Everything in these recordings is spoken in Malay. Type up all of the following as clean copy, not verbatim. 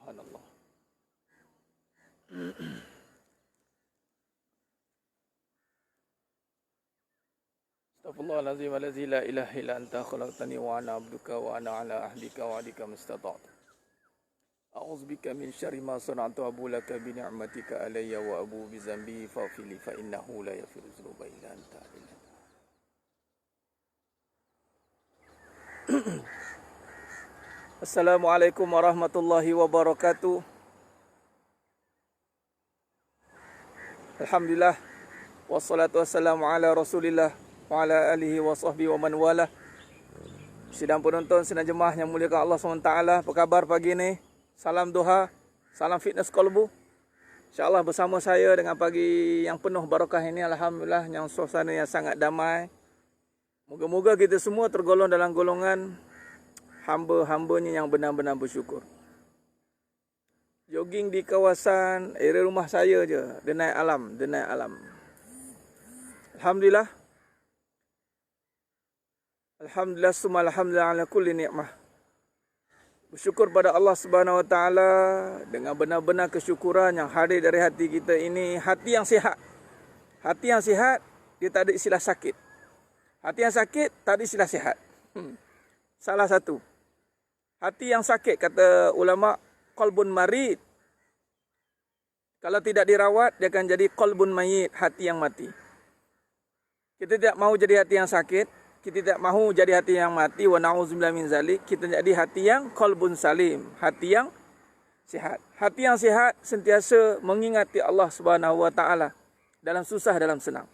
Subhanallah. Astaghfirullahalazim allazi la ilaha illa anta khalaqtani wa ana abduka wa ana ala ahdika wa adika mustata'tu. A'udzubika min syarri ma sana'tu abu laka bi ni'matika alayya wa abu bi zambi faghfirli fa innahu la yaghfiru dzunuba illa anta. Assalamualaikum warahmatullahi wabarakatuh. Alhamdulillah wassalatu wassalamu ala Rasulillah wa ala alihi wa sahbihi wa man wala. Sidang penonton, sidang jemaah yang muliakan Allah SWT, apa kabar pagi ini? Salam duha, salam fitness kolbu. InsyaAllah bersama saya dengan pagi yang penuh barakah ini, alhamdulillah, yang suasana yang sangat damai. Moga-moga kita semua tergolong dalam golongan hamba-hambanya yang benar-benar bersyukur. Jogging di kawasan area rumah saya je, denai alam. Alhamdulillah. Alhamdulillah summa alhamdulillah ala kulli ni'mah. Bersyukur pada Allah Subhanahu wa taala dengan benar-benar kesyukuran yang hadir dari hati kita ini, hati yang sihat. Hati yang sihat, dia tak ada istilah sakit. Hati yang sakit, tak ada istilah sihat. Salah satu. Hati yang sakit, kata ulama, qalbun marid. Kalau tidak dirawat, dia akan jadi qalbun mayit, hati yang mati. Kita tidak mahu jadi hati yang sakit, kita tidak mahu jadi hati yang mati, wa na'udzubillah min zalik. Kita jadi hati yang qalbun salim, hati yang sihat. Hati yang sihat sentiasa mengingati Allah Subhanahu wa taala dalam susah, dalam senang.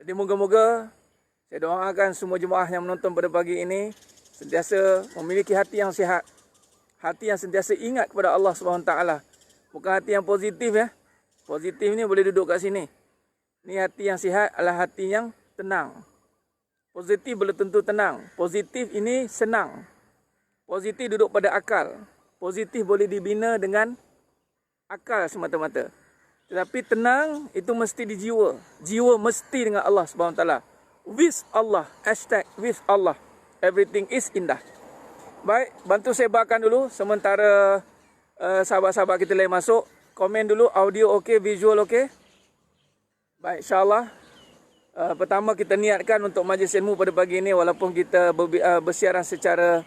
Jadi moga-moga saya doakan semua jemaah yang menonton pada pagi ini sentiasa memiliki hati yang sihat. Hati yang sentiasa ingat kepada Allah Subhanahu wa taala. Bukan hati yang positif ya. Positif ni boleh duduk kat sini. Ni hati yang sihat adalah hati yang tenang. Positif belum tentu tenang. Positif ini senang. Positif duduk pada akal. Positif boleh dibina dengan akal semata-mata. Tetapi tenang itu mesti di jiwa. Jiwa mesti dengan Allah Subhanahu wa taala. With Allah. Hashtag with Allah. Everything is indah. Baik, bantu sebarkan dulu sementara sahabat-sahabat kita lain masuk. Komen dulu, audio okey, visual okey. Baik, insyaAllah. Pertama kita niatkan untuk majlis ilmu pada pagi ini, walaupun kita bersiaran secara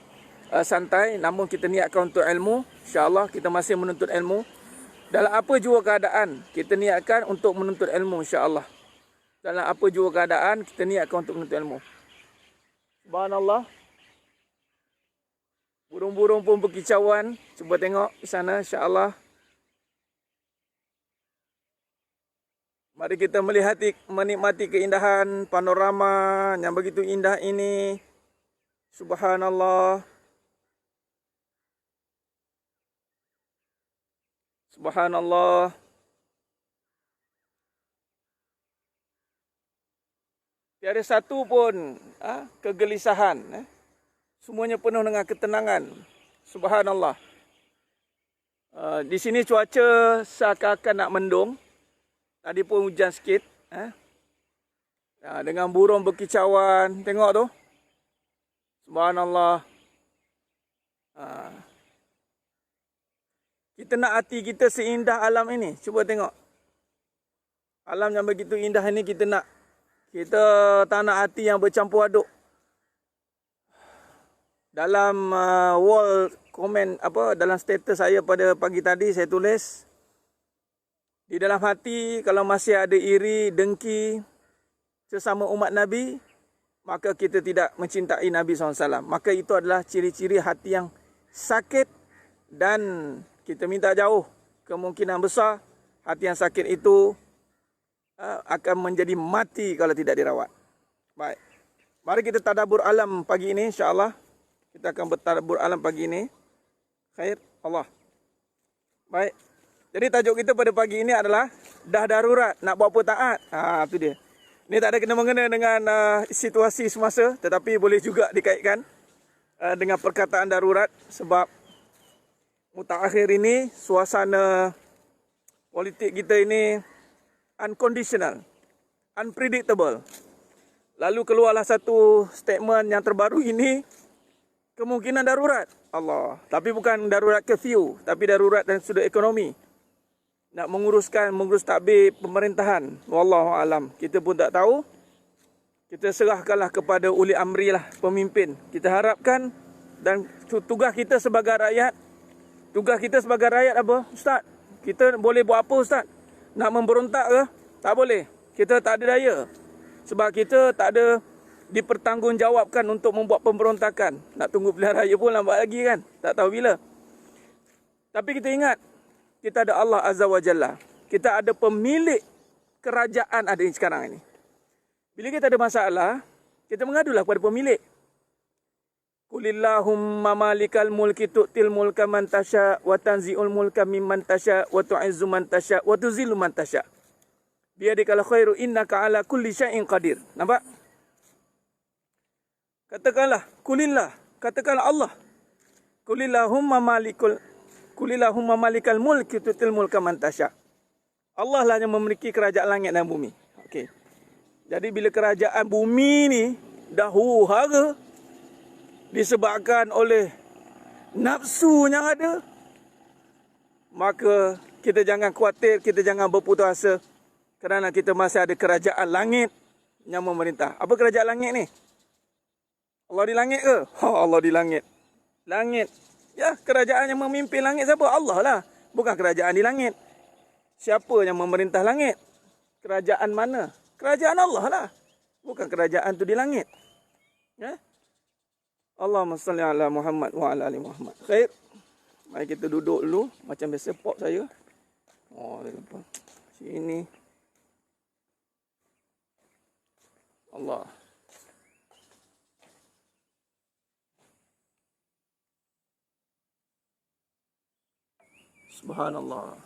santai, namun kita niatkan untuk ilmu. InsyaAllah kita masih menuntut ilmu. Dalam apa jua keadaan, kita niatkan untuk menuntut ilmu insyaAllah. Dalam apa jua keadaan, kita niatkan untuk menuntut ilmu. Subhanallah. Burung-burung pun berkicauan. Cuba tengok di sana insyaAllah. Mari kita menikmati keindahan panorama yang begitu indah ini. Subhanallah. Subhanallah. Tiada satu pun kegelisahan. Semuanya penuh dengan ketenangan. Subhanallah. Di sini cuaca seakan-akan nak mendung. Tadi pun hujan sikit. Dengan burung berkicauan. Tengok tu. Subhanallah. Kita nak hati kita seindah alam ini. Cuba tengok. Alam yang begitu indah ini kita nak. Kita tak nak hati yang bercampur aduk. Dalam wall komen dalam status saya pada pagi tadi saya tulis, di dalam hati kalau masih ada iri, dengki sesama umat Nabi, maka kita tidak mencintai Nabi SAW. Maka itu adalah ciri-ciri hati yang sakit dan kita minta jauh. Kemungkinan besar hati yang sakit itu akan menjadi mati kalau tidak dirawat. Baik. Mari kita tadabbur alam pagi ini insya-Allah. Kita akan bertadabbur alam pagi ini. Khair Allah. Baik. Jadi tajuk kita pada pagi ini adalah dah darurat, nak buat apa taat. Itu dia. Ini tak ada kena-mengena dengan situasi semasa, tetapi boleh juga dikaitkan dengan perkataan darurat sebab mutakhir ini suasana politik kita ini unconditional, unpredictable. Lalu keluarlah satu statement yang terbaru ini, kemungkinan darurat. Allah. Tapi bukan darurat curfew, tapi darurat dari sudut ekonomi. Nak mengurus takbir pemerintahan. Wallahu alam. Kita pun tak tahu. Kita serahkanlah kepada uli amri lah, pemimpin. Kita harapkan, dan tugas kita sebagai rakyat, apa, Ustaz? Kita boleh buat apa, Ustaz? Nak memberontak ke? Tak boleh. Kita tak ada daya. Sebab kita tak ada dipertanggungjawabkan untuk membuat pemberontakan. Nak tunggu pilihan raya pun lambat lagi kan? Tak tahu bila. Tapi kita ingat, kita ada Allah Azza wa Jalla. Kita ada pemilik kerajaan ada sekarang ini. Bila kita ada masalah, kita mengadulah kepada pemilik. Qulillahumma malikal mulki tu'til mulka man tasha wa tanzi'ul mulka mimman tasha wa tu'izzu man tasha wa tuzillu man tasha. Biyadikal khairu innaka ala kulli syai'in qadir. Nampak? Katakanlah Allah. Qulillahumma malikal mulki tu'til mulka man tasha. Allah lah yang memiliki kerajaan langit dan bumi. Okey. Jadi bila kerajaan bumi ni dah huru-hara disebabkan oleh nafsu yang ada, maka kita jangan khawatir, kita jangan berputus asa, kerana kita masih ada kerajaan langit yang memerintah. Apa kerajaan langit ni? Allah di langit ke? Allah di langit. Langit. Ya, kerajaan yang memimpin langit siapa? Allah lah. Bukan kerajaan di langit. Siapa yang memerintah langit? Kerajaan mana? Kerajaan Allah lah. Bukan kerajaan tu di langit. Ya? Allahumma salli ala Muhammad wa ala ali Muhammad. Khair. Mari kita duduk dulu. Macam biasa pop saya. Oh, dia lupa. Sini. Allah. Subhanallah.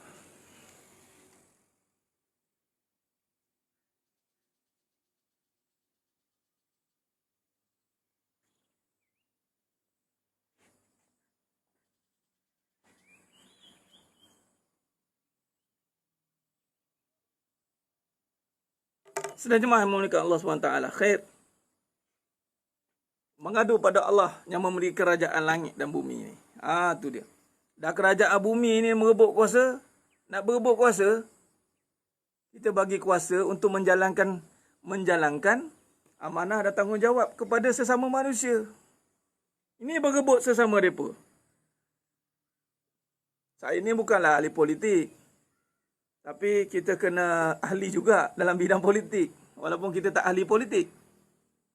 Sedang jemaah yang memuliakan Allah SWT. Khair. Mengadu pada Allah yang memiliki kerajaan langit dan bumi ini. Tu dia. Dah kerajaan bumi ini merebut kuasa. Nak berebut kuasa, kita bagi kuasa untuk menjalankan amanah dan tanggungjawab kepada sesama manusia. Ini berebut sesama mereka. Saya ini bukanlah ahli politik. Tapi kita kena ahli juga dalam bidang politik. Walaupun kita tak ahli politik.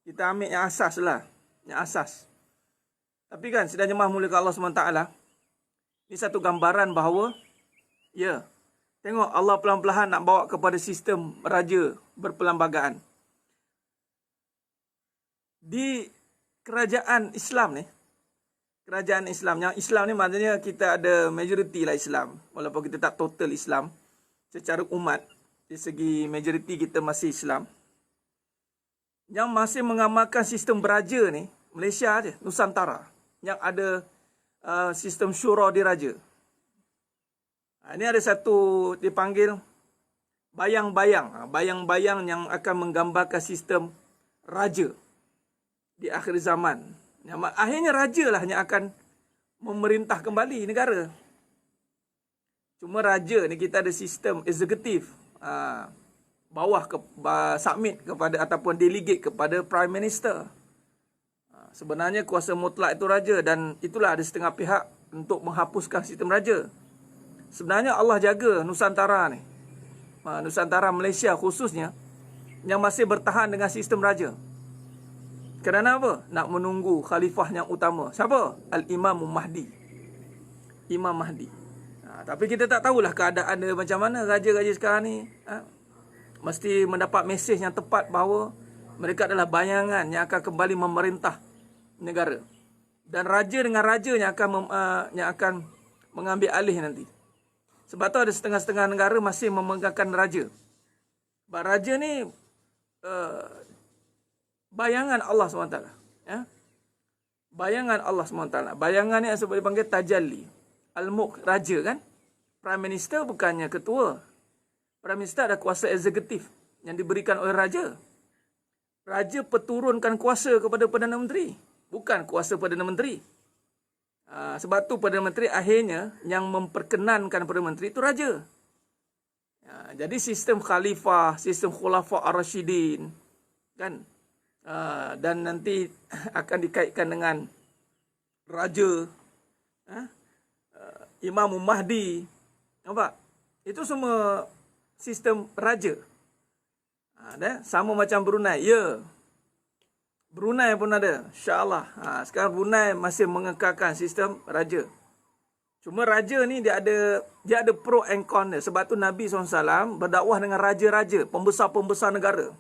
Kita ambil yang asas lah. Yang asas. Tapi kan, sedang jemaah muliakan Allah SWT. Ini satu gambaran bahawa, ya, tengok Allah pelan-pelan nak bawa kepada sistem raja berperlembagaan. Di kerajaan Islam ni, yang Islam ni maknanya kita ada majoriti lah Islam. Walaupun kita tak total Islam. Secara umat, di segi majoriti kita masih Islam. Yang masih mengamalkan sistem beraja ni, Malaysia aja, Nusantara. Yang ada sistem syura diraja. Ini ada satu dipanggil bayang-bayang. Bayang-bayang yang akan menggambarkan sistem raja di akhir zaman. Akhirnya raja lah yang akan memerintah kembali negara. Cuma raja ni kita ada sistem eksekutif. Submit kepada ataupun delegate kepada Prime Minister. Sebenarnya kuasa mutlak itu raja, dan itulah ada setengah pihak untuk menghapuskan sistem raja. Sebenarnya Allah jaga Nusantara ni. Nusantara Malaysia khususnya yang masih bertahan dengan sistem raja. Kerana apa? Nak menunggu khalifah yang utama. Siapa? Al-Imam Mahdi. Imam Mahdi. Tapi kita tak tahulah keadaan dia macam mana. Raja-raja sekarang ni mesti mendapat mesej yang tepat bahawa mereka adalah bayangan yang akan kembali memerintah negara. Dan raja dengan raja yang akan mengambil alih nanti. Sebab tu ada setengah-setengah negara masih memegangkan raja. Sebab raja ni bayangan Allah SWT. Ya? Bayangan Allah SWT. Bayangan ni sebab dipanggil tajalli. Al-Mulk, raja kan? Prime Minister bukannya ketua. Prime Minister ada kuasa eksekutif yang diberikan oleh raja. Raja peturunkan kuasa kepada Perdana Menteri. Bukan kuasa Perdana Menteri. Sebab tu Perdana Menteri akhirnya yang memperkenankan Perdana Menteri itu raja. Jadi sistem khalifah, sistem khulafa ar-rasyidin kan, dan nanti akan dikaitkan dengan raja, Imam Mahdi. Nampak? Itu semua sistem raja. Sama macam Brunei. Ya. Brunei pun ada. InsyaAllah. Sekarang Brunei masih mengekalkan sistem raja. Cuma raja ni dia ada pro and con dia. Sebab tu Nabi SAW berdakwah dengan raja-raja, pembesar-pembesar negara.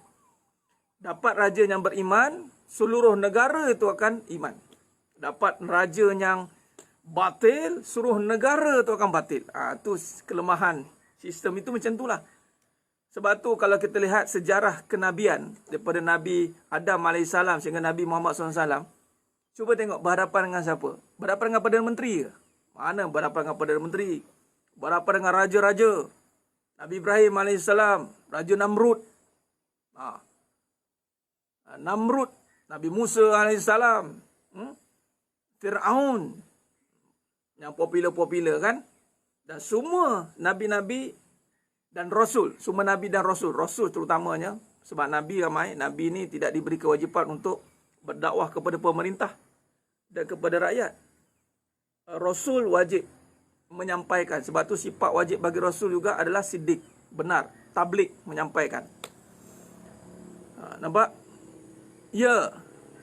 Dapat raja yang beriman, seluruh negara itu akan iman. Dapat raja yang batil, seluruh negara itu akan batil. Itu kelemahan sistem itu macam itulah. Sebab tu kalau kita lihat sejarah kenabian daripada Nabi Adam AS sehingga Nabi Muhammad SAW, cuba tengok berhadapan dengan siapa? Berhadapan dengan Perdana Menteri ke? Mana berhadapan dengan Perdana Menteri? Berhadapan dengan raja-raja. Nabi Ibrahim AS, Raja Namrud. Namrud. Nabi Musa AS. Fir'aun. Yang popular-popular kan? Dan semua Nabi-Nabi dan Rasul. Semua Nabi dan Rasul. Rasul terutamanya. Sebab Nabi ramai. Nabi ni tidak diberi kewajipan untuk berdakwah kepada pemerintah dan kepada rakyat. Rasul wajib menyampaikan. Sebab tu sifat wajib bagi Rasul juga adalah siddiq. Benar. Tabligh, menyampaikan. Nampak? Ya.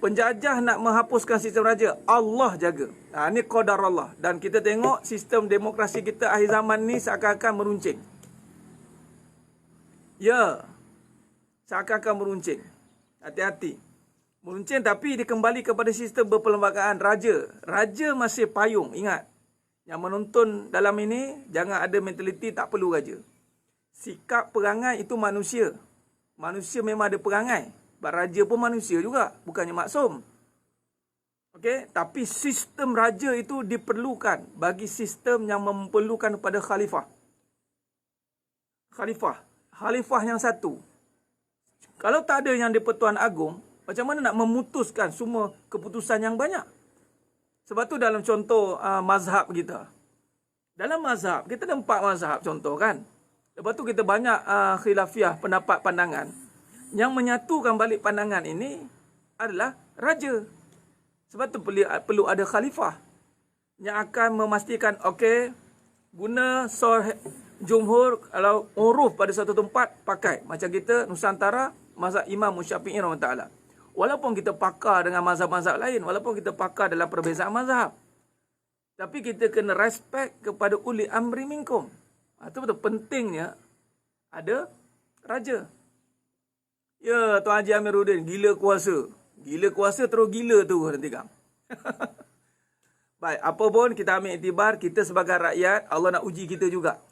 Penjajah nak menghapuskan sistem raja. Allah jaga. Ini qadar Allah. Dan kita tengok sistem demokrasi kita akhir zaman ni seakan-akan meruncing. Ya, seakan-akan meruncing. Hati-hati. Meruncing tapi dia kembali kepada sistem berperlembagaan raja. Raja masih payung, ingat. Yang menonton dalam ini, jangan ada mentaliti tak perlu raja. Sikap perangai itu manusia. Manusia memang ada perangai. Raja pun manusia juga, bukannya maksum. Okey, tapi sistem raja itu diperlukan bagi sistem yang memerlukan pada khalifah. Khalifah yang satu. Kalau tak ada yang di-Pertuan Agong, macam mana nak memutuskan semua keputusan yang banyak? Sebab tu dalam contoh mazhab kita. Dalam mazhab, kita ada 4 mazhab contoh kan. Lepas tu kita banyak khilafiyah, pendapat pandangan. Yang menyatukan balik pandangan ini adalah raja. Sebab tu perlu ada khalifah. Yang akan memastikan, okey, guna jumhur, kalau uruf pada satu tempat, pakai. Macam kita, Nusantara, mazhab Imam Syafi'i rahimahullah. Walaupun kita pakar dengan mazhab-mazhab lain, walaupun kita pakar dalam perbezaan mazhab, tapi kita kena respect kepada uli amri minkum. Itu betul pentingnya ada raja. Ya, Tuan Haji Amiruddin, gila kuasa. Gila kuasa terus gila tu nanti kan. Baik, apa pun kita ambil iktibar, kita sebagai rakyat, Allah nak uji kita juga.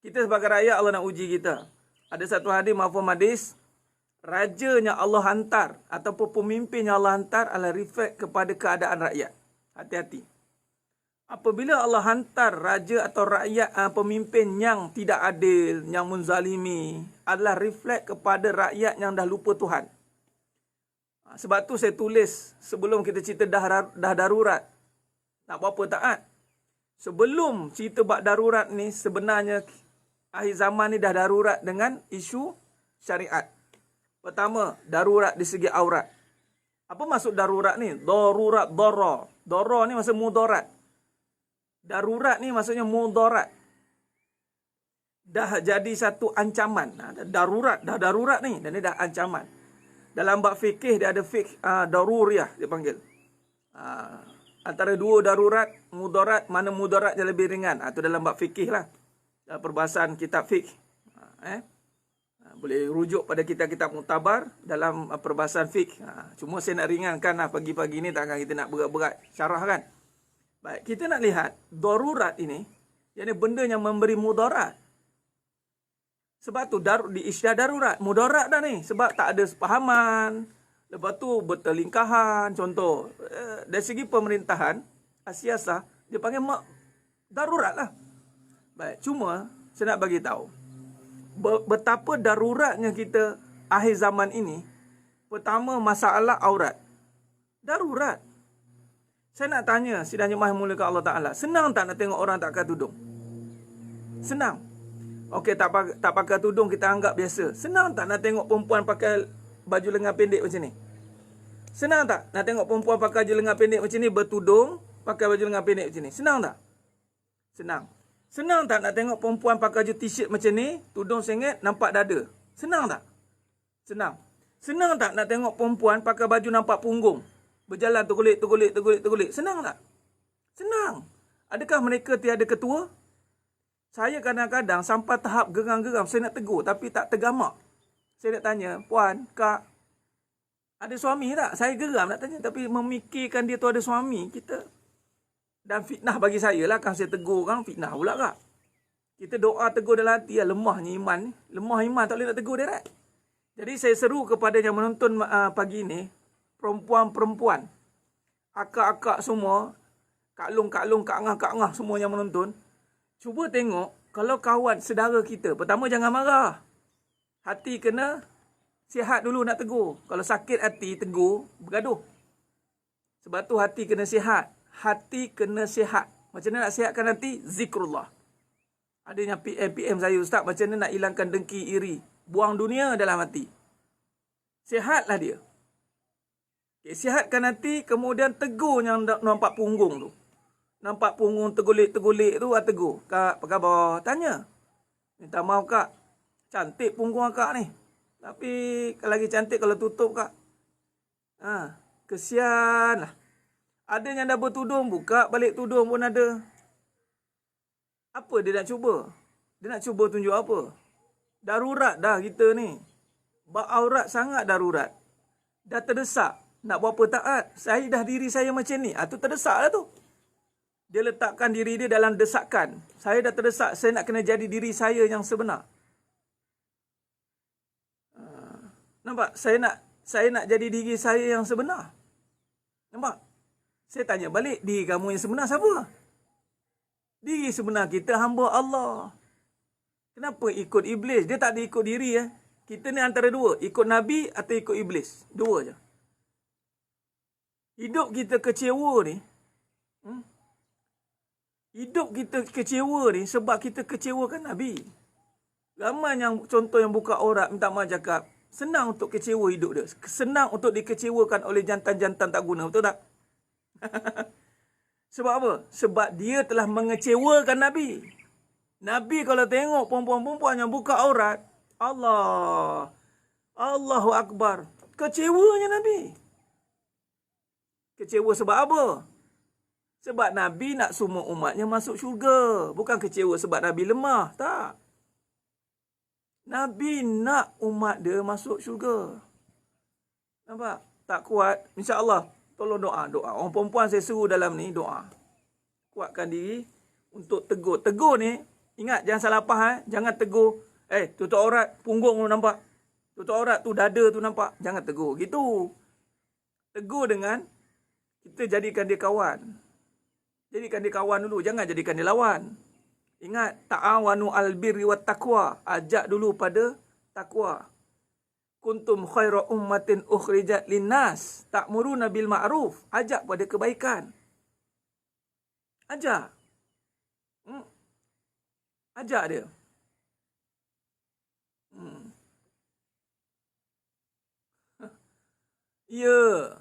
Kita sebagai rakyat, Allah nak uji kita. Ada satu hadis, mafhum hadis, rajanya Allah hantar ataupun pemimpin yang Allah hantar adalah reflect kepada keadaan rakyat. Hati-hati. Apabila Allah hantar raja atau rakyat, pemimpin yang tidak adil, yang menzalimi, adalah reflect kepada rakyat yang dah lupa Tuhan. Sebab tu saya tulis sebelum kita cerita dah darurat. Nak buat apa taat? Sebelum cerita bab darurat ni, sebenarnya akhir zaman ni dah darurat dengan isu syariat. Pertama, darurat di segi aurat. Apa maksud darurat ni? Darurat, dara. Dara ni maksud mudarat. Darurat ni maksudnya mudarat. Dah jadi satu ancaman. Darurat, dah darurat ni. Dan dia dah ancaman. Dalam bab fikih, dia ada fikih daruriyah, dia panggil. Antara dua darurat, mudarat, mana mudarat yang lebih ringan. Itu dalam bab fikih lah. Dalam perbahasan kitab fiqh. Boleh rujuk pada kitab-kitab muktabar dalam perbahasan fiqh. Cuma saya nak ringankan lah pagi-pagi ni, takkan kita nak berat-berat syarah kan. Baik, kita nak lihat darurat ini, yang benda yang memberi mudarat. Sebab tu di istilah darurat, mudarat dah ni. Sebab tak ada sepahaman. Lepas tu bertelingkahan. Contoh, dari segi pemerintahan, siasah, dia panggil darurat lah. Baik, cuma saya nak bagi tahu betapa daruratnya kita akhir zaman ini. Pertama, masalah aurat. Darurat. Saya nak tanya sidang jemaah yang muliakan Allah Ta'ala. Senang tak nak tengok orang tak pakai tudung? Senang. Okey, tak pakai tudung kita anggap biasa. Senang tak nak tengok perempuan pakai baju lengan pendek macam ni? Senang tak nak tengok perempuan pakai baju lengan pendek macam ni, bertudung, pakai baju lengan pendek macam ni? Senang tak? Senang. Senang tak nak tengok perempuan pakai baju t-shirt macam ni, tudung sengit, nampak dada? Senang tak? Senang. Senang tak nak tengok perempuan pakai baju nampak punggung? Berjalan tergulik. Senang tak? Senang. Adakah mereka tiada ketua? Saya kadang-kadang sampai tahap geram-geram. Saya nak tegur tapi tak tergamak. Saya nak tanya, puan, kak, ada suami tak? Saya geram nak tanya. Tapi memikirkan dia tu ada suami, kita... Dan fitnah bagi saya lah. Kan saya tegur kan, fitnah pula kak. Kita doa tegur dalam hati lah. Lemahnya iman ni. Lemah iman tak boleh nak tegur direct. Jadi saya seru kepada yang menonton pagi ni, perempuan-perempuan, akak-akak semua, kak-long, kak-ngah semua yang menonton, cuba tengok kalau kawan saudara kita, pertama jangan marah. Hati kena sihat dulu nak tegur. Kalau sakit hati tegur, bergaduh. Sebab tu hati kena sihat. Hati kena sihat. Macam mana nak sihatkan hati? Zikrullah. Ada yang PM saya, ustaz, macam mana nak hilangkan dengki, iri, buang dunia dalam hati. Sihatlah dia. Okay, sihatkan hati, kemudian tegur yang nampak punggung tu. Nampak punggung tergulik-tergulik tu, tegur. Kak, apa khabar? Tanya. Minta maaf kak, cantik punggung kak ni. Tapi lagi cantik kalau tutup kak. Kesian lah. Ada yang dah bertudung, buka balik tudung pun ada. Apa dia nak cuba? Dia nak cuba tunjuk apa? Darurat dah kita ni. Bab aurat sangat darurat. Dah terdesak. Nak buat apa taat? Saya dah diri saya macam ni. Tu terdesak lah tu. Dia letakkan diri dia dalam desakan. Saya dah terdesak. Saya nak kena jadi diri saya yang sebenar. Nampak? Saya nak jadi diri saya yang sebenar. Nampak? Saya tanya balik, diri kamu yang sebenar siapa? Diri sebenar kita hamba Allah. Kenapa ikut iblis? Dia tak ada ikut diri. Kita ni antara dua. Ikut Nabi atau ikut iblis. Dua je. Hidup kita kecewa ni. Hidup kita kecewa ni sebab kita kecewakan Nabi. Ramai yang contoh yang buka aurat minta maaf cakap, senang untuk kecewa hidup dia. Senang untuk dikecewakan oleh jantan-jantan tak guna. Betul tak? Sebab apa? Sebab dia telah mengecewakan Nabi. Nabi kalau tengok perempuan-perempuan yang buka aurat, Allahu Akbar. Kecewanya Nabi. Kecewa sebab apa? Sebab Nabi nak semua umatnya masuk syurga. Bukan kecewa sebab Nabi lemah. Tak. Nabi nak umat dia masuk syurga. Nampak? Tak kuat. InsyaAllah. Tolong doa. Orang perempuan saya suruh dalam ni doa. Kuatkan diri untuk tegur. Tegur ni, ingat jangan salah faham. Jangan tegur. Tutup aurat, punggung tu nampak. Tutup aurat tu, dada tu nampak. Jangan tegur. Gitu. Tegur dengan kita jadikan dia kawan. Jadikan dia kawan dulu. Jangan jadikan dia lawan. Ingat, ta'awanu al-birri wat taqwa. Ajak dulu pada takwa. Kuntum khaira ummatin ukhrijat linnas. Ta'muruna bil ma'ruf. Ajak pada kebaikan. Ajak. Ajak dia. Ya.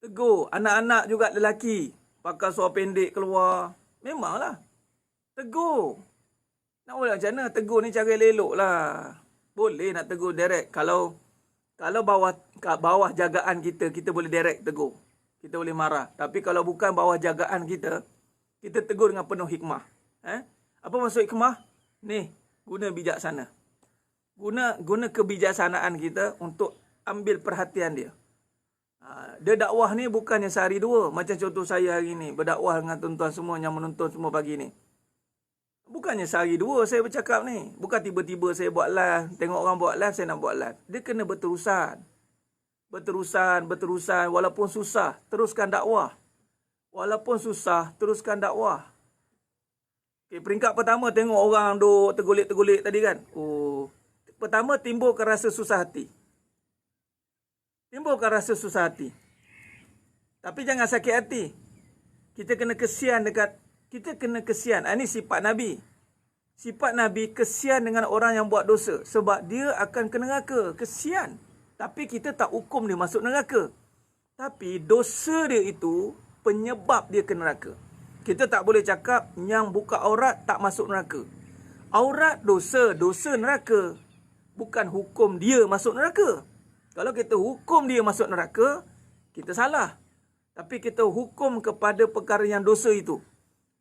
Tegur. Anak-anak juga lelaki. Pakai seluar pendek keluar. Memanglah. Tegur. Nak buat macam mana? Tegur ni cara elok lah. Boleh nak tegur direct. Kalau bawah jagaan kita boleh direct tegur. Kita boleh marah. Tapi kalau bukan bawah jagaan kita tegur dengan penuh hikmah. Apa maksud hikmah? Ni, guna bijaksana. Guna kebijaksanaan kita untuk ambil perhatian dia. Dia dakwah ni bukannya sehari dua. Macam contoh saya hari ni. Berdakwah dengan tuan-tuan semua yang menonton semua pagi ni. Bukannya sehari dua saya bercakap ni. Bukan tiba-tiba saya buat live. Tengok orang buat live, saya nak buat live. Dia kena berterusan. Berterusan. Walaupun susah, teruskan dakwah. Walaupun susah, teruskan dakwah. Okay, peringkat pertama tengok orang duk tergulik-tergulik tadi kan. Pertama timbulkan rasa susah hati. Tapi jangan sakit hati. Kita kena kesian Ini sifat Nabi. Sifat Nabi kesian dengan orang yang buat dosa. Sebab dia akan ke neraka. Kesian. Tapi kita tak hukum dia masuk neraka. Tapi dosa dia itu penyebab dia ke neraka. Kita tak boleh cakap yang buka aurat tak masuk neraka. Aurat dosa, dosa neraka. Bukan hukum dia masuk neraka. Kalau kita hukum dia masuk neraka, kita salah. Tapi kita hukum kepada perkara yang dosa itu.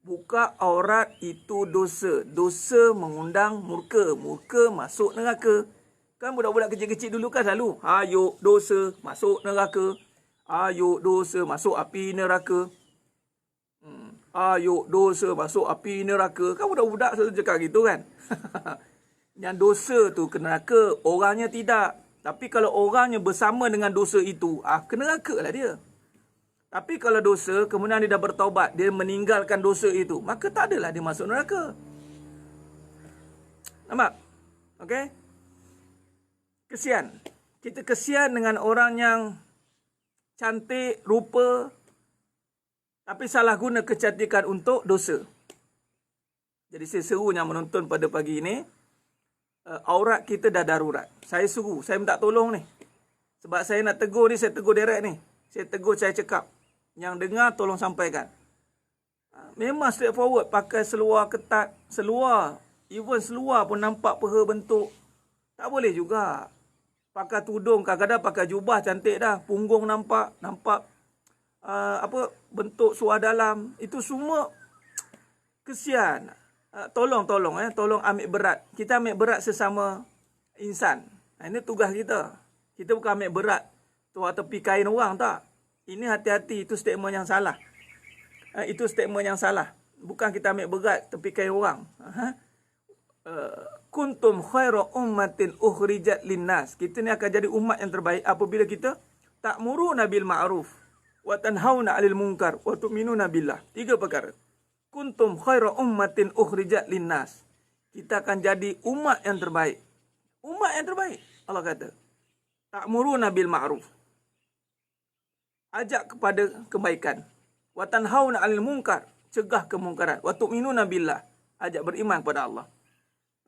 Buka aurat itu dosa. Dosa mengundang murka. Murka masuk neraka. Kan budak-budak kecil-kecil dulu kan selalu, ayo dosa masuk neraka. Ayo dosa masuk api neraka. Ayo dosa masuk api neraka. Kan budak-budak selalu cakap gitu kan. Yang dosa tu ke neraka, orangnya tidak. Tapi kalau orangnya bersama dengan dosa itu, ke neraka lah dia. Tapi kalau dosa, kemudian dia dah bertaubat, dia meninggalkan dosa itu, maka tak adalah dia masuk neraka. Nampak? Okey? Kesian. Kita kesian dengan orang yang cantik, rupa, tapi salah guna kecantikan untuk dosa. Jadi saya seru yang menonton pada pagi ini, aurat kita dah darurat. Saya seru, saya minta tolong ni. Sebab saya nak tegur ni, saya tegur direct ni. Saya tegur, saya cakap. Yang dengar tolong sampaikan. Memang straightforward, pakai seluar ketat, seluar. Even seluar pun nampak peha bentuk. Tak boleh juga. Pakai tudung, kadang-kadang pakai jubah cantik dah. Punggung nampak bentuk suar dalam. Itu semua kesian. Tolong ambil berat. Kita ambil berat sesama insan. Ini tugas kita. Kita bukan ambil berat tuar tepi kain orang, tak. Ini hati-hati, itu statement yang salah. Itu statement yang salah. Bukan kita ambil berat tepi kain orang. Kuntum khaira ummatin ukhrijat linnas. Kita ni akan jadi umat yang terbaik apabila kita ta'muruna bil ma'ruf wa tanhauna 'anil munkar wa tu'minuna billah. 3 perkara. Kuntum khaira ummatin ukhrijat linnas. Kita akan jadi umat yang terbaik. Umat yang terbaik. Allah kata. Ta'muruna bil ma'ruf. Ajak kepada kebaikan. Wa tanhauna 'anil munkar. Cegah kemungkaran. Wa tu'minuna billah. Ajak beriman kepada Allah.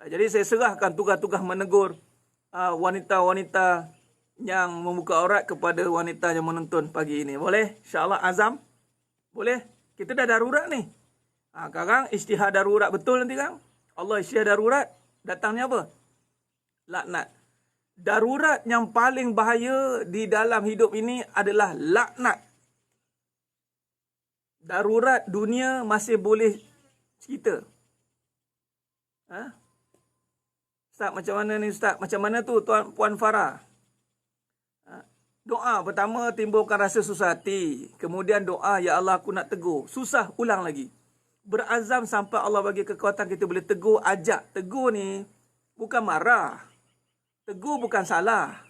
Jadi saya serahkan tugas-tugas menegur wanita-wanita yang membuka aurat kepada wanita yang menonton pagi ini. Boleh? InsyaAllah azam? Boleh? Kita dah darurat ni. Sekarang isytihad darurat betul nanti kan? Allah isytihad darurat. Datangnya apa? Laknat. Darurat yang paling bahaya di dalam hidup ini adalah laknat. Darurat dunia masih boleh cerita. Ustaz, macam mana ni Ustaz? Macam mana tu Puan Farah? Doa pertama timbulkan rasa susah hati. Kemudian doa, ya Allah aku nak tegur. Susah, ulang lagi. Berazam sampai Allah bagi kekuatan kita boleh tegur, ajak. Tegur ni bukan marah. Tegur bukan salah.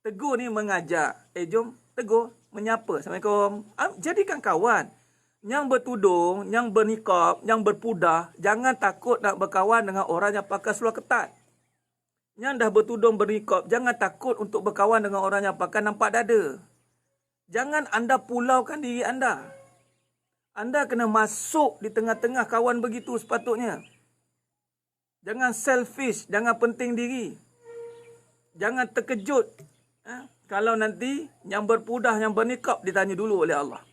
Tegur ni mengajak. Jom tegur, menyapa. Assalamualaikum. Jadikan kawan. Yang bertudung, yang bernikab, yang berpudah, jangan takut nak berkawan dengan orang yang pakai seluar ketat. Yang dah bertudung bernikab, jangan takut untuk berkawan dengan orang yang pakai nampak dada. Jangan anda pulaukan diri anda. Anda kena masuk di tengah-tengah kawan begitu sepatutnya. Jangan selfish, jangan penting diri. Jangan terkejut. Kalau nanti yang berpudah, yang bernikab ditanya dulu oleh Allah.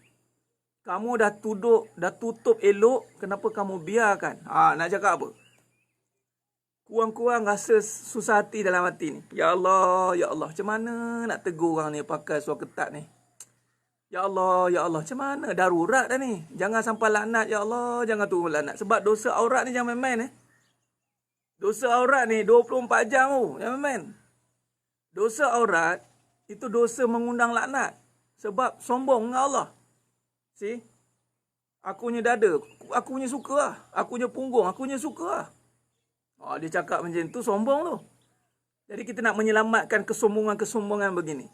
Kamu dah tutup elok, kenapa kamu biarkan? Nak cakap apa? Kurang-kurang rasa susah hati dalam hati ni. Ya Allah, macam mana nak tegur orang ni pakai seluar ketat ni? Ya Allah, macam mana? Darurat dah ni. Jangan sampai laknat, ya Allah, jangan turun laknat. Sebab dosa aurat ni jangan main-main. Dosa aurat ni 24 jam tu, jangan main-main. Dosa aurat, itu dosa mengundang laknat. Sebab sombong dengan Allah. See? Aku punya dada, aku punya suka lah. Aku punya punggung, aku punya suka lah. Dia cakap macam tu, sombong tu. Jadi kita nak menyelamatkan kesombongan-kesombongan begini.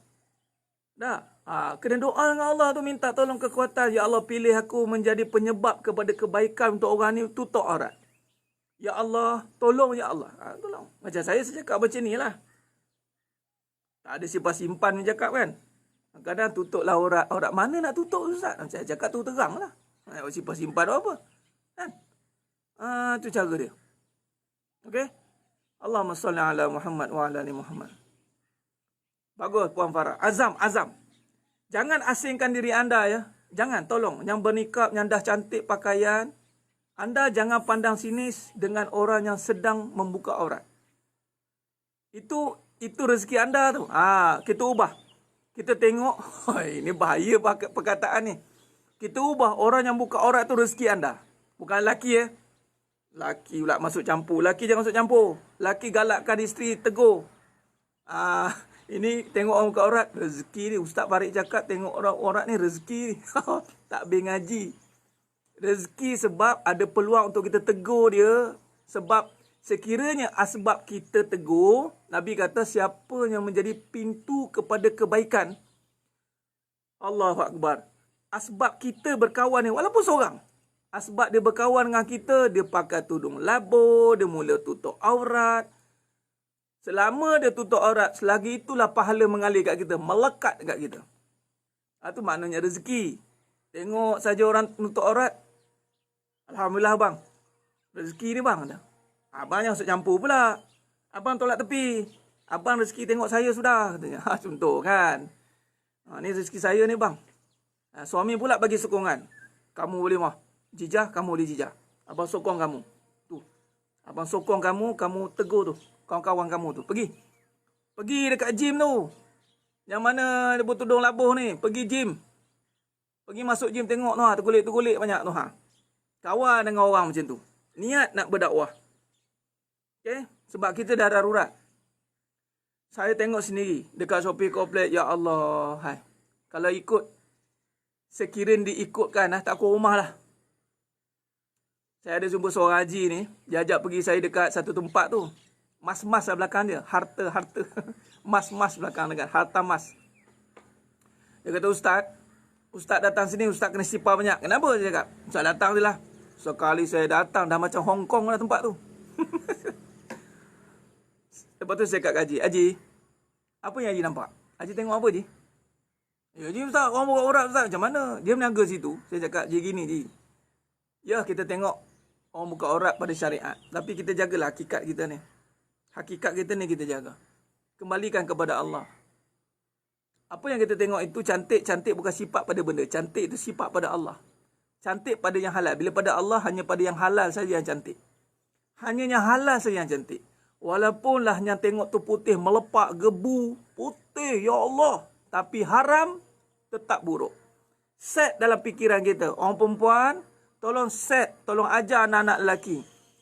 Dah. Kena doa dengan Allah tu, minta tolong kekuatan. Ya Allah, pilih aku menjadi penyebab kepada kebaikan untuk orang ni, tutup aurat. Ya Allah, tolong ya Allah. Tolong. Macam saya cakap macam ni lah. Tak ada simpan-simpan cakap kan. Kadang tutuplah aurat. Aurat mana nak tutup Ustaz? Saya cakap tu terang lah. Simpan-simpan apa. Kan? Itu cara dia. Okey? Allahumma salli ala Muhammad wa ala ali Muhammad. Bagus Puan Farah. Azam. Jangan asingkan diri anda ya. Jangan, tolong. Yang bernikah, yang dah cantik pakaian. Anda jangan pandang sinis dengan orang yang sedang membuka aurat. Itu rezeki anda tu. Kita ubah. Kita tengok. Ini bahaya perkataan ni. Kita ubah. Orang yang buka aurat tu rezeki anda. Bukan lelaki ya. Laki pula masuk campur. Laki jangan masuk campur. Laki galakkan isteri, tegur. Ini tengok orang buka aurat. Rezeki ni. Ustaz Farid cakap tengok orang aurat ni rezeki ni. Tak habis ngaji. Rezeki sebab ada peluang untuk kita tegur dia. Sebab sekiranya asbab kita tegur. Nabi kata siapa yang menjadi pintu kepada kebaikan. Allahu Akbar. Asbab kita berkawan ni. Walaupun seorang. Asbab dia berkawan dengan kita, dia pakai tudung labur, dia mula tutup aurat. Selama dia tutup aurat, selagi itulah pahala mengalir kat kita, melekat kat kita. Itu maknanya rezeki. Tengok saja orang tutup aurat. Alhamdulillah bang. Rezeki ni bang. Abang yang masuk campur pula. Abang tolak tepi. Abang rezeki tengok saya sudah. Katanya. Contoh kan. Ni rezeki saya ni bang. Suami pula bagi sokongan. Kamu boleh mah. Jijah, kamu boleh jijah. Abang sokong kamu. Tu. Abang sokong kamu, kamu tegur tu. Kawan-kawan kamu tu. Pergi dekat gym tu. Yang mana dia bertudung labuh ni. Pergi gym. Pergi masuk gym tengok tu. Tergulik-tergulik banyak tu. Kawan dengan orang macam tu. Niat nak berdakwah. Okay? Sebab kita dah darurat. Saya tengok sendiri. Dekat Shopee Complex. Ya Allah. Kalau ikut. Sekiranya diikutkan. Tak keluar rumah lah. Saya ada jumpa seorang haji ni. Dia ajak pergi saya dekat satu tempat tu. Mas-mas lah belakang dia. Harta. Mas-mas belakang dekat. Harta mas. Dia kata, Ustaz datang sini. Ustaz kena sipar banyak. Kenapa? Dia cakap. Ustaz datang je lah. Sekali saya datang. Dah macam Hong Kong lah tempat tu. Lepas tu saya cakap ke Haji. Apa yang Haji nampak? Haji tengok apa Haji? Ya Haji Ustaz. Orang buka aurat Ustaz. Macam mana? Dia meniaga situ. Saya cakap Haji gini Haji. Ya kita tengok. Orang buka aurat pada syariat. Tapi kita jagalah hakikat kita ni. Hakikat kita ni kita jaga. Kembalikan kepada Allah. Apa yang kita tengok itu cantik. Cantik bukan sifat pada benda. Cantik itu sifat pada Allah. Cantik pada yang halal. Bila pada Allah, hanya pada yang halal saja yang cantik. Hanya yang halal saja yang cantik. Walaupunlah yang tengok tu putih, melepak, gebu. Putih, ya Allah. Tapi haram, tetap buruk. Set dalam fikiran kita. Orang perempuan, tolong set, tolong ajar anak-anak lelaki.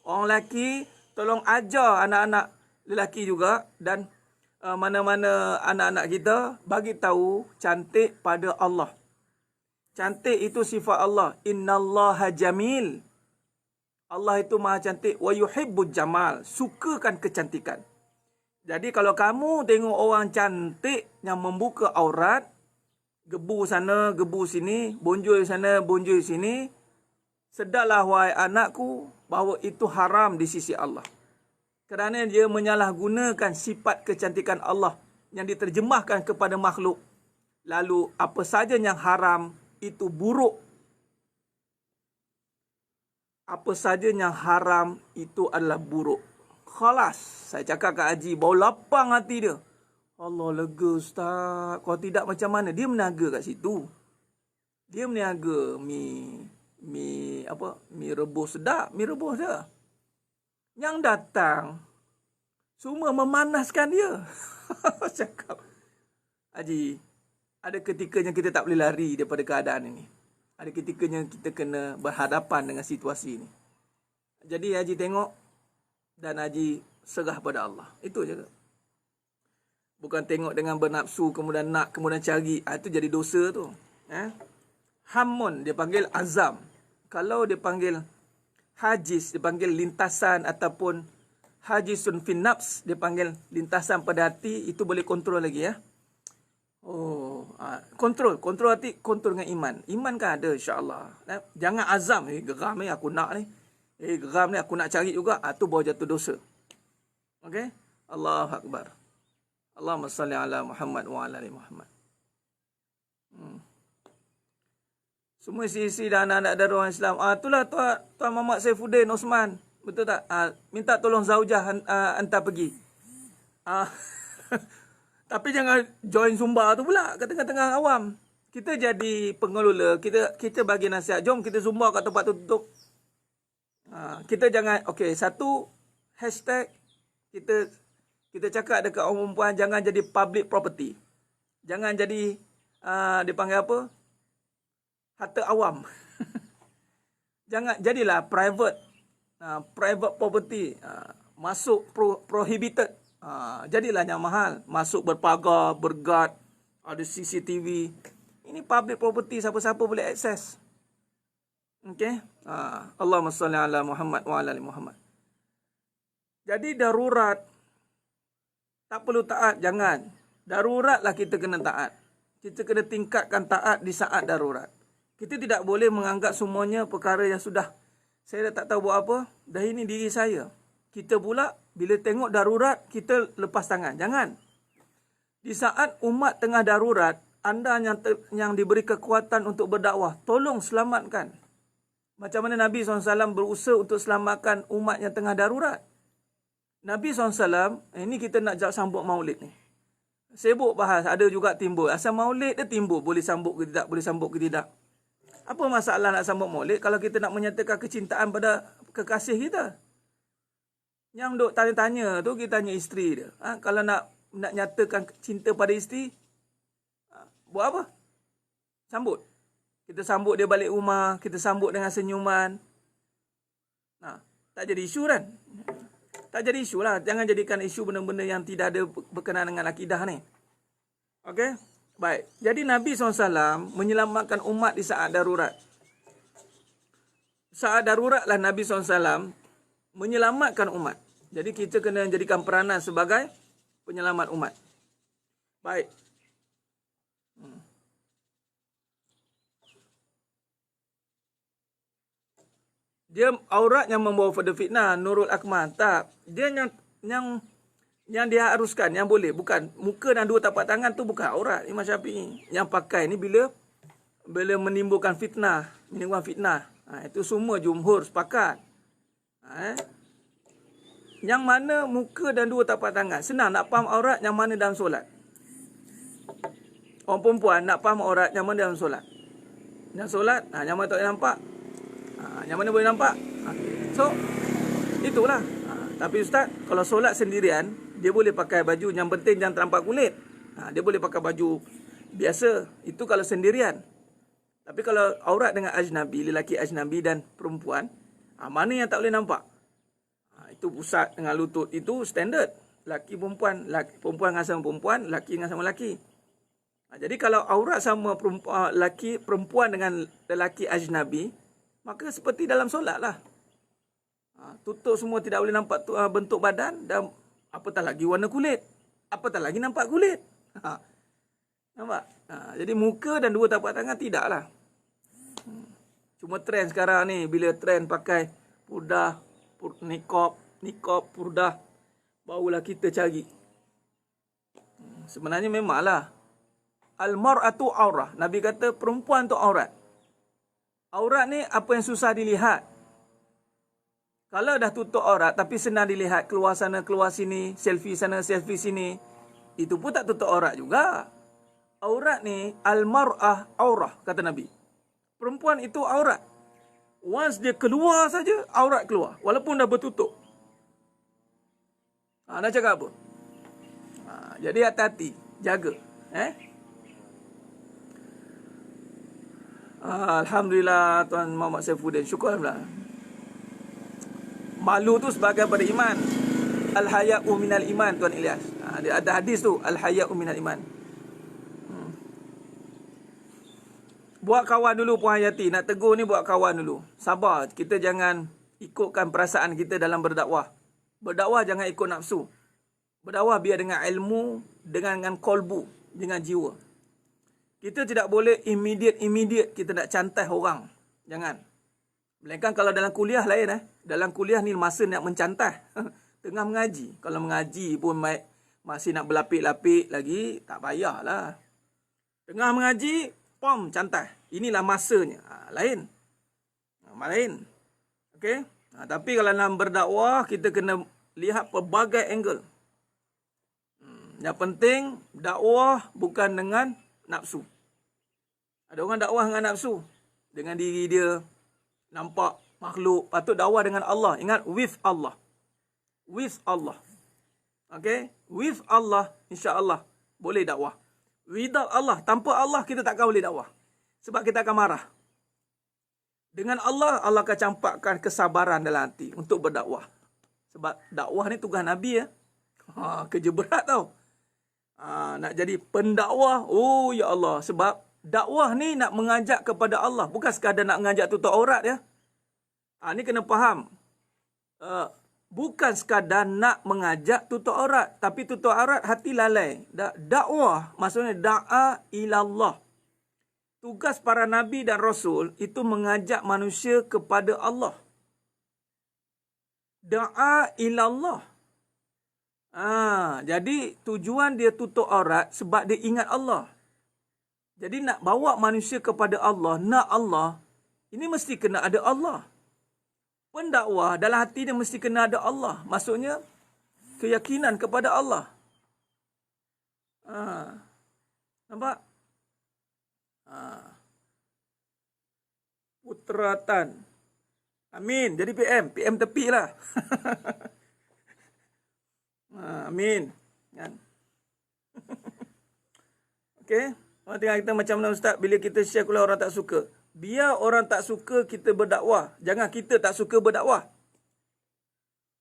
Orang lelaki, tolong ajar anak-anak lelaki juga. Dan mana-mana anak-anak kita, bagi tahu cantik pada Allah. Cantik itu sifat Allah. Innallaha jamil. Allah itu maha cantik. Wa yuhibbul jamal. Sukakan kecantikan. Jadi kalau kamu tengok orang cantik yang membuka aurat, gebu sana, gebu sini, bonjol sana, bonjol sini, sedarlah wahai anakku bahawa itu haram di sisi Allah. Kerana dia menyalahgunakan sifat kecantikan Allah yang diterjemahkan kepada makhluk. Lalu apa saja yang haram itu buruk. Apa saja yang haram itu adalah buruk. Khalas. Saya cakap kat Haji, bau lapang hati dia. Allah lega Ustaz. Kalau tidak macam mana? Dia meniaga kat situ. Dia meniaga mi rebus sedap, mi rebus dia. Yang datang semua memanaskan dia. Cakap Haji, ada ketikanya kita tak boleh lari daripada keadaan ini. Ada ketikanya kita kena berhadapan dengan situasi ini. Jadi Haji tengok dan Haji serah pada Allah. Itu je. Bukan tengok dengan bernafsu kemudian nak kemudian cari. Itu jadi dosa tu. Hamun dia panggil azam. Kalau dia panggil hajis, dia panggil lintasan ataupun hajisun fin nafs, dia panggil lintasan pada hati, itu boleh kontrol lagi ya. Kontrol hati, kontrol dengan iman. Iman kan ada insya-Allah. Jangan azam, geram ni aku nak ni. Geram ni aku nak cari juga, tu baru jatuh dosa. Okey? Allahu akbar. Allahumma salli ala Muhammad wa ala ali Muhammad. Semua isi-isi dan anak-anak dari orang Islam. Itulah Tuan Muhammad Saifuddin Osman. Betul tak? Minta tolong Zaujah hantar pergi. Tapi jangan join zumba tu pula kat tengah-tengah awam. Kita jadi pengelola, kita bagi nasihat. Jom kita zumba kat tempat tutup. Kita jangan, satu hashtag kita cakap dekat orang perempuan, jangan jadi public property. Jangan jadi dipanggil apa? Harta awam. Jangan jadilah private property, masuk prohibited. Jadilah yang mahal, masuk berpagar, berguard, ada CCTV. Ini public property, siapa-siapa boleh akses. Okey. Allahumma salli ala Muhammad wa ala ali Muhammad. Jadi darurat tak perlu taat, jangan. Daruratlah kita kena taat. Kita kena tingkatkan taat di saat darurat. Kita tidak boleh menganggap semuanya perkara yang sudah saya dah tak tahu buat apa, dah ini diri saya. Kita pula bila tengok darurat, kita lepas tangan. Jangan. Di saat umat tengah darurat, anda yang diberi kekuatan untuk berdakwah, tolong selamatkan. Macam mana Nabi SAW berusaha untuk selamatkan umat yang tengah darurat. Nabi SAW, ini kita nak sambut maulid ni. Sibuk bahas, ada juga timbul. Asal maulid dia timbul, boleh sambut ke tidak, boleh sambut ke tidak. Apa masalah nak sambut maulid kalau kita nak menyatakan kecintaan pada kekasih kita? Yang duk tanya-tanya tu, kita tanya isteri dia. Kalau nak nyatakan cinta pada isteri, buat apa? Sambut. Kita sambut dia balik rumah, kita sambut dengan senyuman. Tak jadi isu kan? Tak jadi isu lah. Jangan jadikan isu benda-benda yang tidak ada berkenaan dengan akidah ni. Okey? Baik. Jadi Nabi SAW menyelamatkan umat di saat darurat. Saat darurat lah Nabi SAW menyelamatkan umat. Jadi kita kena jadikan peranan sebagai penyelamat umat. Baik. Dia aurat yang membawa pada fitnah, Nurul Akmal. Tak. Dia yang diharuskan, yang boleh. Bukan. Muka dan dua tapak tangan tu bukan aurat. Imam Syafi'i. Yang pakai ni bila menimbulkan fitnah. Itu semua jumhur sepakat. Yang mana muka dan dua tapak tangan. Senang nak faham aurat yang mana dalam solat. Orang perempuan nak faham aurat yang mana dalam solat. Yang solat, yang mana tak boleh nampak. Yang mana boleh nampak. So, itulah. Tapi Ustaz, kalau solat sendirian, dia boleh pakai baju yang penting jangan ternampak kulit. Dia boleh pakai baju biasa. Itu kalau sendirian. Tapi kalau aurat dengan ajnabi, lelaki ajnabi dan perempuan, mana yang tak boleh nampak? Itu pusat dengan lutut. Itu standard. Laki perempuan, perempuan dengan sama perempuan, laki dengan sama laki. Jadi kalau aurat sama perempuan dengan lelaki ajnabi, maka seperti dalam solat lah. Tutup semua, tidak boleh nampak bentuk badan dan apatah lagi warna kulit. Apatah lagi nampak kulit. Nampak? Jadi muka dan dua tapak tangan tidaklah. Cuma trend sekarang ni, bila trend pakai purdah, niqab, purdah, barulah kita cari. Sebenarnya memanglah al-mar'atu aurah. Nabi kata perempuan tu aurat. Aurat ni apa yang susah dilihat. Kalau dah tutup aurat tapi senang dilihat, keluar sana keluar sini, selfie sana selfie sini, itu pun tak tutup aurat juga. Aurat ni al-mar'ah aurah kata Nabi. Perempuan itu aurat. Once dia keluar saja, aurat keluar walaupun dah bertutup. Nak cakap apa? Jadi hati-hati, jaga. Alhamdulillah Tuan Muhammad Saifuddin. Syukur Alhamdulillah. Malu tu sebagai pada iman. Al-haya'u minal iman Tuan Ilyas. Dia ada hadis tu, al-haya'u minal iman. Buat kawan dulu Puan Hayati. Nak tegur ni buat kawan dulu. Sabar. Kita jangan ikutkan perasaan kita dalam berdakwah. Berdakwah jangan ikut nafsu. Berdakwah biar dengan ilmu, dengan kolbu, dengan jiwa. Kita tidak boleh immediate kita nak cantai orang. Jangan. Melainkan kalau dalam kuliah lain. Dalam kuliah ni masa nak mencantai. Tengah mengaji. Kalau mengaji pun masih nak berlapik-lapik lagi, tak payahlah. Tengah mengaji, pom cantai. Inilah masanya. Lain. Lain. Okey. Tapi kalau dalam berdakwah, kita kena lihat pelbagai angle. Yang penting, dakwah bukan dengan nafsu. Ada orang dakwah dengan nafsu. Dengan diri dia, nampak makhluk. Patut dakwah dengan Allah. Ingat, with Allah. With Allah. Okay? With Allah, insya-Allah boleh dakwah. Without Allah, tanpa Allah, kita takkan boleh dakwah. Sebab kita akan marah. Dengan Allah, Allah akan campakkan kesabaran dalam hati untuk berdakwah. Sebab dakwah ni tugas Nabi ya. Kerja berat tau. Nak jadi pendakwah, oh ya Allah. Sebab dakwah ni nak mengajak kepada Allah. Bukan sekadar nak mengajak tutup aurat ya. Ni kena faham. Bukan sekadar nak mengajak tutup aurat. Tapi tutup aurat hati lalai. Dakwah maksudnya da'a ilallah. Tugas para Nabi dan Rasul itu mengajak manusia kepada Allah. Da'a ilallah. Jadi tujuan dia tutup aurat sebab dia ingat Allah. Jadi nak bawa manusia kepada Allah, nak Allah, ini mesti kena ada Allah. Pendakwah dalam hati dia mesti kena ada Allah. Maksudnya keyakinan kepada Allah. Nampak? Putratan. Amin. Jadi PM tepi lah. Amin. Kan? Okey. Orang tengok kita macam mana Ustaz, bila kita share kalau orang tak suka. Biar orang tak suka kita berdakwah. Jangan kita tak suka berdakwah.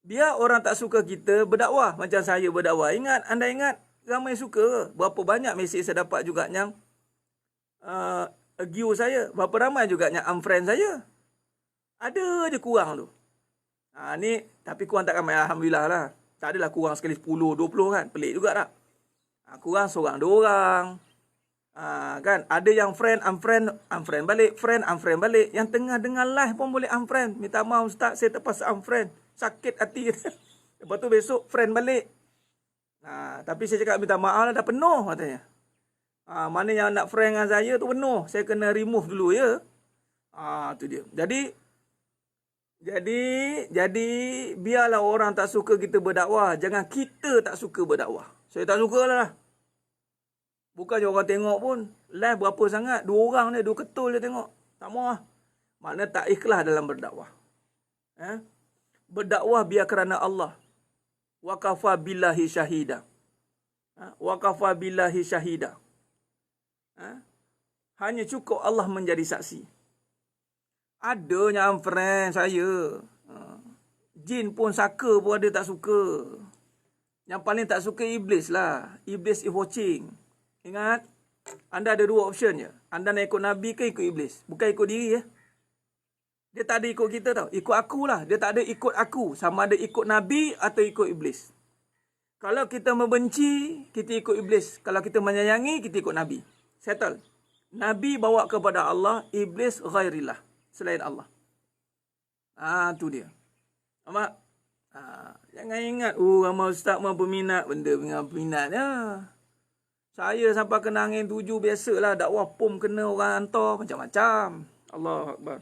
Biar orang tak suka kita berdakwah. Macam saya berdakwah. Anda ingat ramai suka. Berapa banyak mesej saya dapat juga yang agree saya. Berapa ramai juga yang unfriend saya. Ada je kurang tu. Ni tapi kurang tak ramai, alhamdulillah lah. Tak adalah kurang sekali 10, 20 kan. Pelik juga tak? Kurang seorang, dua orang. Kan? Ada yang friend, unfriend balik. Friend, unfriend balik. Yang tengah dengar live pun boleh unfriend. Minta maaf Ustaz, saya terpaksa unfriend. Sakit hati. Lepas tu besok friend balik. Tapi saya cakap minta maaf lah, dah penuh katanya. Mana yang nak friend dengan saya tu penuh. Saya kena remove dulu ya. Tu dia. Jadi biarlah orang tak suka kita berdakwah. Jangan kita tak suka berdakwah. Saya tak suka lah. Bukan je orang tengok pun. Live berapa sangat. 2 orang ni, 2 ketul dia tengok. Tak mahu lah. Makna tak ikhlas dalam berdakwah. Berdakwah biar kerana Allah. Wa kafa billahi syahida. Wa kafa billahi syahida. Hanya cukup Allah menjadi saksi. Ada yang friend saya. Jin pun saka pun ada tak suka. Yang paling tak suka iblis lah. Iblis is watching. Ingat, anda ada 2 option je. Anda nak ikut Nabi ke ikut iblis? Bukan ikut diri ya. Dia tak ada ikut kita tau. Ikut aku lah. Dia tak ada ikut aku. Sama ada ikut Nabi atau ikut iblis. Kalau kita membenci, kita ikut iblis. Kalau kita menyayangi, kita ikut Nabi. Settle. Nabi bawa kepada Allah, iblis ghairillah. Selain Allah. Tu dia. Nampak? Jangan ingat, ramai ustaz mau berminat. Benda dengan peminat ya. Saya sampai kena angin 7 biasalah. Dakwah pom kena orang hantar macam-macam. Allahu Akbar.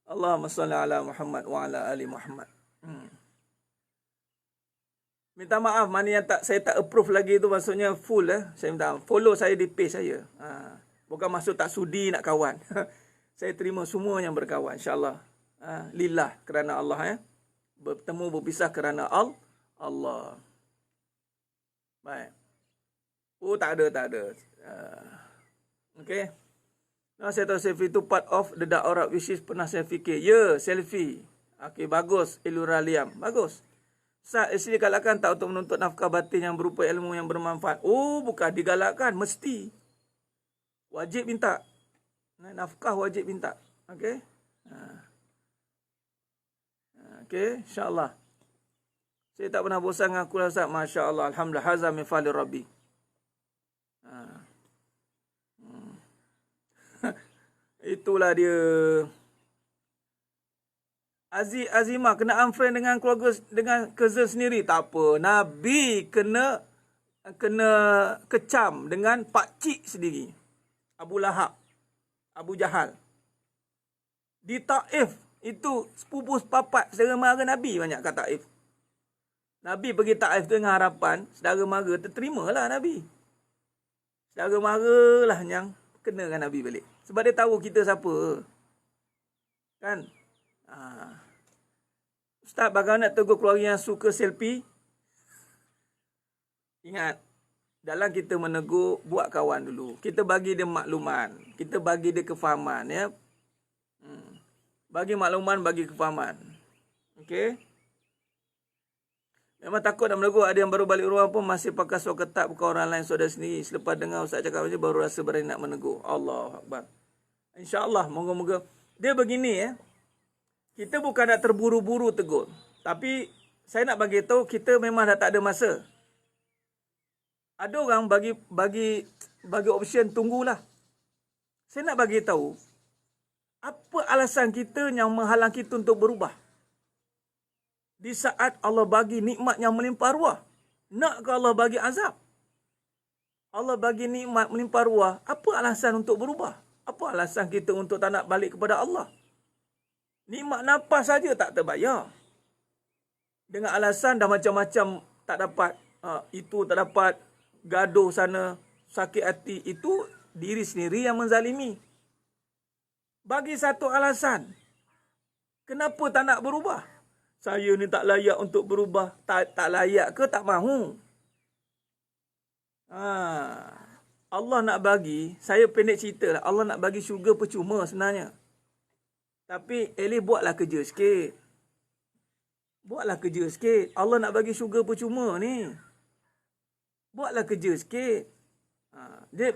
Allahumma salli ala Muhammad wa ala ali Muhammad. Minta maaf mana yang saya tak approve lagi tu, maksudnya full saya minta follow saya di page saya. Bukan maksud tak sudi nak kawan. Saya terima semua yang berkawan insya-Allah. Lillah, kerana Allah bertemu berpisah kerana Allah. Baik. Tak ada. Okey. Saya tahu selfie itu part of the dakwah which is pernah saya fikir. Ya, selfie. Okey, bagus. Ilura liam. Bagus. Ustaz, isteri galakkan tak untuk menuntut nafkah batin yang berupa ilmu yang bermanfaat? Bukan digalakkan. Mesti. Wajib minta. Nafkah wajib minta. Okey. Okey, insya-Allah. Saya tak pernah bosan dengan aku lah Ustaz. Masya Allah. Alhamdulillah. Hazam min fali Rabbi. Itulah dia. Azimah kena unfriend dengan keluarga, dengan cousin sendiri. Tak apa. Nabi kena kena kecam dengan pakcik sendiri, Abu Lahab, Abu Jahal. Di Taif itu sepupu sepapat saudara mara Nabi banyak kat Taif. Nabi pergi Taif tu dengan harapan saudara mara terterimalah Nabi. Saudara mara lah yang kena dengan Nabi balik. Sebab dia tahu kita siapa. Kan? Ustaz, bagaimana nak tegur keluarga yang suka selfie? Ingat, dalam kita menegur, buat kawan dulu. Kita bagi dia makluman. Kita bagi dia kefahaman. Ya? Bagi makluman, bagi kefahaman. Okey? Memang takut dan menegur. Ada yang baru balik rumah pun masih pakai suara ketat bukan orang lain saudara sendiri. Selepas dengar Ustaz cakap macam baru rasa berani nak menegur. Allah Akbar. InsyaAllah, moga-moga. Dia begini ya. Kita bukan nak terburu-buru tegur. Tapi saya nak bagi tahu kita memang dah tak ada masa. Ada orang bagi option tunggulah. Saya nak bagi tahu apa alasan kita yang menghalang kita untuk berubah. Di saat Allah bagi nikmat yang melimpah ruah. Nak ke Allah bagi azab? Allah bagi nikmat melimpah ruah. Apa alasan untuk berubah? Apa alasan kita untuk tak nak balik kepada Allah? Nikmat nafas saja tak terbayar. Dengan alasan dah macam-macam tak dapat. Itu tak dapat. Gaduh sana. Sakit hati. Itu diri sendiri yang menzalimi. Bagi satu alasan. Kenapa tak nak berubah? Saya ni tak layak untuk berubah. Tak layak ke tak mahu? Allah nak bagi, saya pendek cerita lah. Allah nak bagi syurga percuma sebenarnya. Tapi Elif buatlah kerja sikit. Buatlah kerja sikit. Allah nak bagi syurga percuma ni. Buatlah kerja sikit. Dia